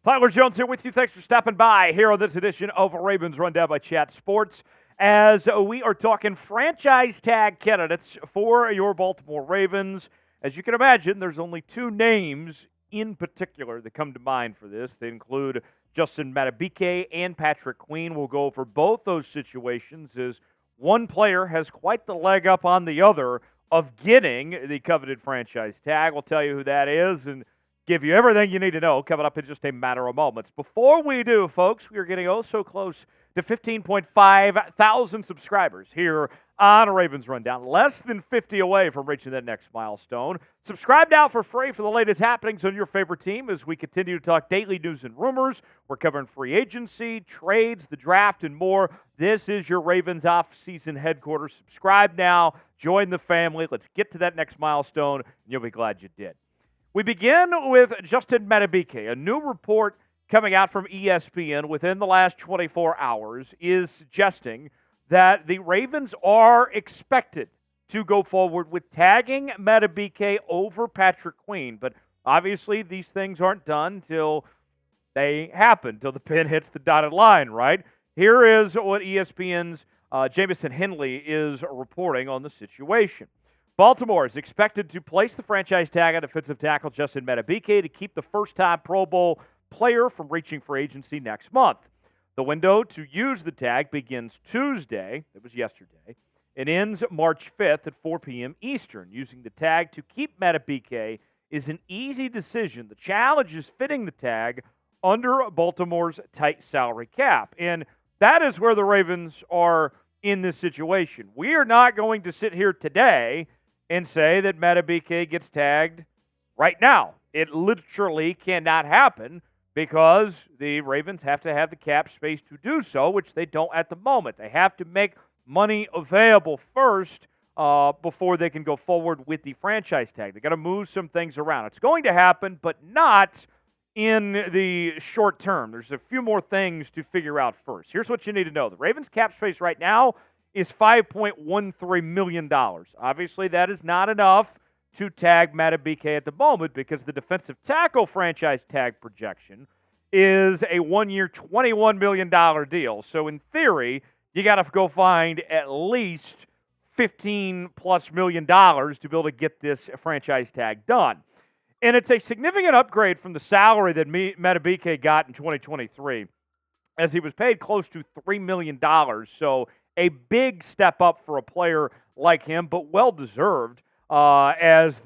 Tyler Jones here with you. Thanks for stopping by here on this edition of Ravens Rundown by Chat Sports, as we are talking franchise tag candidates for your Baltimore Ravens. As you can imagine, there's only two names in particular that come to mind for this. They include Justin Madubuike and Patrick Queen. We'll go over both those situations, as one player has quite the leg up on the other of getting the coveted franchise tag. We'll tell you who that is and give you everything you need to know coming up in just a matter of moments. Before we do, folks, we are getting so close to 15.5 thousand subscribers here on Ravens Rundown. Less than 50 away from reaching that next milestone. Subscribe now for free for the latest happenings on your favorite team as we continue to talk daily news and rumors. We're covering free agency, trades, the draft, and more. This is your Ravens off-season headquarters. Subscribe now. Join the family. Let's get to that next milestone, and you'll be glad you did. We begin with Justin Madubuike. A new report coming out from ESPN within the last 24 hours is suggesting that the Ravens are expected to go forward with tagging Madubuike over Patrick Queen. But obviously these things aren't done till they happen, till the pin hits the dotted line, right? Here is what ESPN's Jamison Hensley is reporting on the situation. Baltimore is expected to place the franchise tag on defensive tackle Justin Madubuike to keep the first-time Pro Bowl player from reaching free agency next month. The window to use the tag begins Tuesday, it was yesterday, and ends March 5th at 4 p.m. Eastern. Using the tag to keep Madubuike is an easy decision. The challenge is fitting the tag under Baltimore's tight salary cap, and that is where the Ravens are in this situation. We are not going to sit here today and say that Madubuike gets tagged right now. It literally cannot happen because the Ravens have to have the cap space to do so, which they don't at the moment. They have to make money available first before they can go forward with the franchise tag. They got to move some things around. It's going to happen, but not in the short term. There's a few more things to figure out first. Here's what you need to know. The Ravens cap space right now is $5.13 million. Obviously, that is not enough to tag Madubuike at the moment because the defensive tackle franchise tag projection is a one-year, $21 million deal. So in theory, you got to go find at least $15+ million to be able to get this franchise tag done. And it's a significant upgrade from the salary that Madubuike got in 2023, as he was paid close to $3 million. So a big step up for a player like him, but well-deserved, as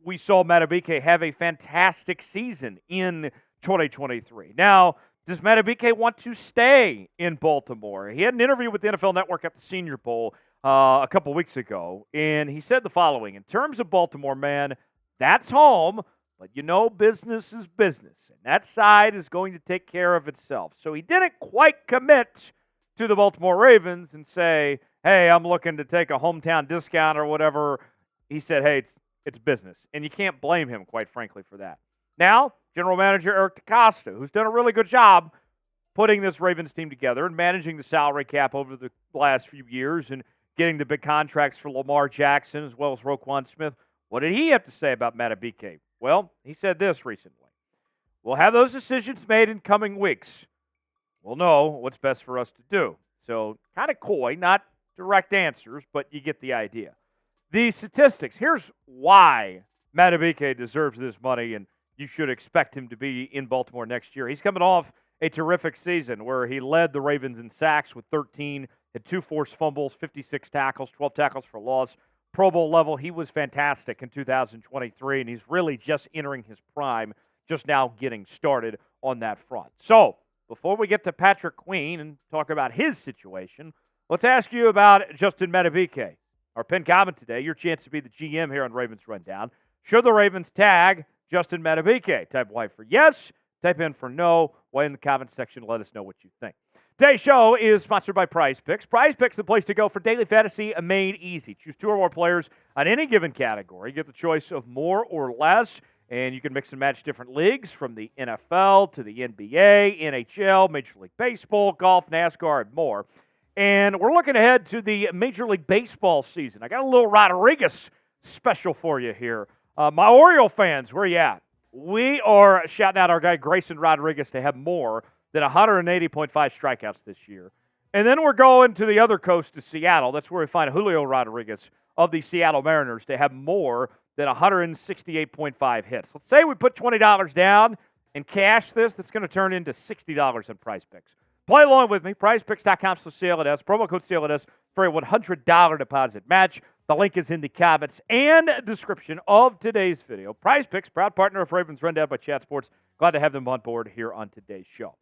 we saw Madubuike have a fantastic season in 2023. Now, does Madubuike want to stay in Baltimore? He had an interview with the NFL Network at the Senior Bowl a couple weeks ago, and he said the following: in terms of Baltimore, man, that's home, but you know business is business, and that side is going to take care of itself. So he didn't quite commit to the Baltimore Ravens and say, hey, I'm looking to take a hometown discount or whatever. He said, hey, it's business. And you can't blame him, quite frankly, for that. Now, General Manager Eric DeCosta, who's done a really good job putting this Ravens team together and managing the salary cap over the last few years and getting the big contracts for Lamar Jackson as well as Roquan Smith. What did he have to say about Madubuike? Well, he said this recently: we'll have those decisions made in coming weeks. We'll know what's best for us to do. So kind of coy, not direct answers, but you get the idea. The statistics. Here's why Madubuike deserves this money, and you should expect him to be in Baltimore next year. He's coming off a terrific season where he led the Ravens in sacks with 13, had 2 forced fumbles, 56 tackles, 12 tackles for loss. Pro Bowl level, he was fantastic in 2023, and he's really just entering his prime, just now getting started on that front. So, before we get to Patrick Queen and talk about his situation, let's ask you about Justin Madubuike. Our pinned comment today, your chance to be the GM here on Ravens Rundown. Should the Ravens tag Justin Madubuike? Type Y for yes, type in for no. Weigh in the comment section, let us know what you think. Today's show is sponsored by Prize Picks. Prize Picks is the place to go for daily fantasy made easy. Choose 2 or more players on any given category. Get the choice of more or less. And you can mix and match different leagues from the NFL to the NBA, NHL, Major League Baseball, golf, NASCAR, and more. And we're looking ahead to the Major League Baseball season. I got a little Rodriguez special for you here. My Oriole fans, where you at? We are shouting out our guy Grayson Rodriguez to have more than 180.5 strikeouts this year. And then we're going to the other coast to Seattle. That's where we find Julio Rodriguez of the Seattle Mariners to have more than 168.5 hits. Let's say we put $20 down and cash this. That's going to turn into $60 in Prize Picks. Play along with me. PrizePicks.com/CLNS. Promo code CLNS for a $100 deposit match. The link is in the comments and description of today's video. Prize Picks, proud partner of Ravens Rundown by Chat Sports. Glad to have them on board here on today's show.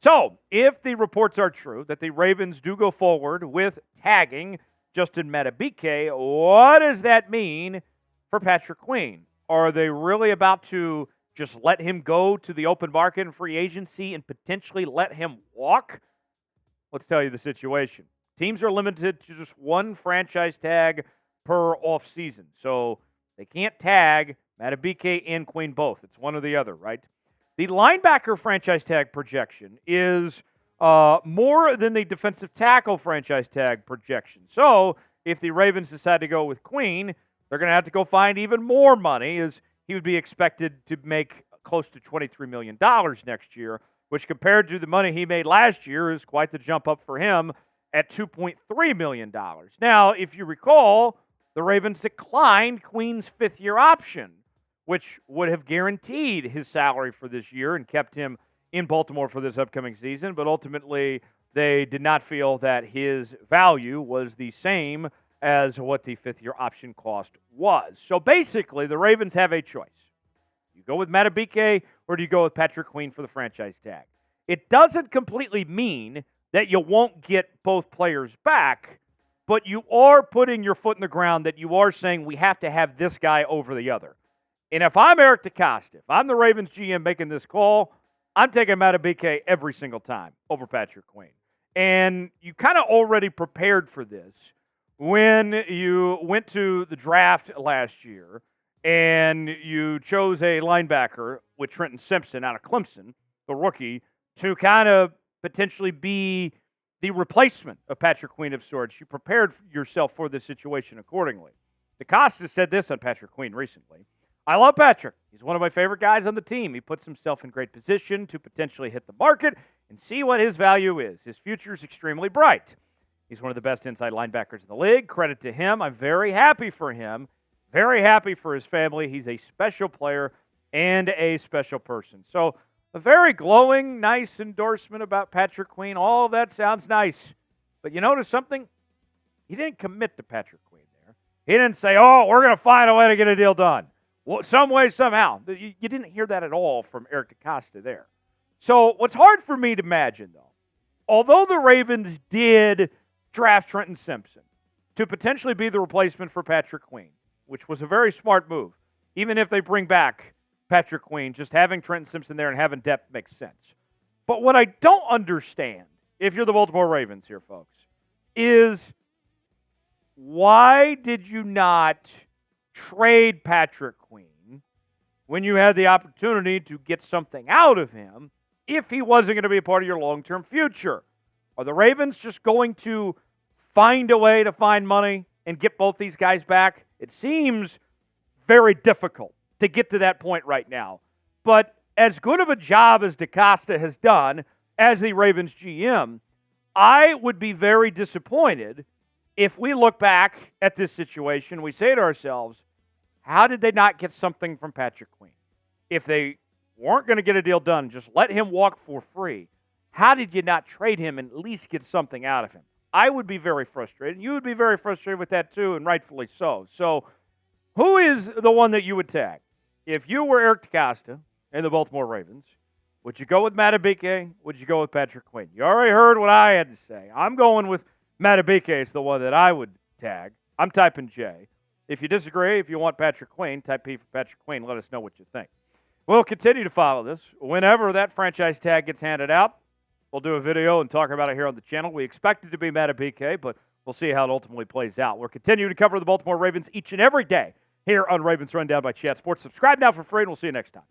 So, if the reports are true that the Ravens do go forward with tagging Justin Madubuike, what does that mean for Patrick Queen? Are they really about to just let him go to the open market and free agency and potentially let him walk? Let's tell you the situation. Teams are limited to just one franchise tag per offseason. So they can't tag Madubuike and Queen both. It's one or the other, right? The linebacker franchise tag projection is more than the defensive tackle franchise tag projection. So if the Ravens decide to go with Queen, they're going to have to go find even more money, as he would be expected to make close to $23 million next year, which compared to the money he made last year is quite the jump up for him at $2.3 million. Now, if you recall, the Ravens declined Queen's fifth-year option, which would have guaranteed his salary for this year and kept him in Baltimore for this upcoming season, but ultimately they did not feel that his value was the same as what the fifth-year option cost was. So basically, the Ravens have a choice. You go with Madubuike, or do you go with Patrick Queen for the franchise tag? It doesn't completely mean that you won't get both players back, but you are putting your foot in the ground that you are saying we have to have this guy over the other. And if I'm Eric DeCosta, if I'm the Ravens GM making this call, I'm taking Madubuike every single time over Patrick Queen. And you kind of already prepared for this when you went to the draft last year and you chose a linebacker with Trenton Simpson out of Clemson, the rookie, to kind of potentially be the replacement of Patrick Queen of sorts. You prepared yourself for this situation accordingly. DeCosta said this on Patrick Queen recently. I love Patrick. He's one of my favorite guys on the team. He puts himself in great position to potentially hit the market and see what his value is. His future is extremely bright. He's one of the best inside linebackers in the league. Credit to him. I'm very happy for him. Very happy for his family. He's a special player and a special person. So a very glowing, nice endorsement about Patrick Queen. All of that sounds nice. But you notice something? He didn't commit to Patrick Queen there. He didn't say, oh, we're going to find a way to get a deal done. Well, some way, somehow. You didn't hear that at all from Eric DeCosta there. So what's hard for me to imagine, though, although the Ravens did draft Trenton Simpson to potentially be the replacement for Patrick Queen, which was a very smart move, even if they bring back Patrick Queen, just having Trenton Simpson there and having depth makes sense. But what I don't understand, if you're the Baltimore Ravens here, folks, is why did you not trade Patrick Queen when you had the opportunity to get something out of him if he wasn't going to be a part of your long-term future? Are the Ravens just going to find a way to find money and get both these guys back? It seems very difficult to get to that point right now. But as good of a job as DeCosta has done as the Ravens GM, I would be very disappointed if we look back at this situation, we say to ourselves, how did they not get something from Patrick Queen? If they weren't going to get a deal done, just let him walk for free. How did you not trade him and at least get something out of him? I would be very frustrated. You would be very frustrated with that too, and rightfully so. So who is the one that you would tag? If you were Eric DeCosta and the Baltimore Ravens, would you go with Madubuike? Would you go with Patrick Queen? You already heard what I had to say. I'm going with Madubuike. It's the one that I would tag. I'm typing J. If you disagree, if you want Patrick Queen, type P for Patrick Queen. Let us know what you think. We'll continue to follow this. Whenever that franchise tag gets handed out, we'll do a video and talk about it here on the channel. We expect it to be Madubuike, but we'll see how it ultimately plays out. We're continuing to cover the Baltimore Ravens each and every day here on Ravens Rundown by Chat Sports. Subscribe now for free, and we'll see you next time.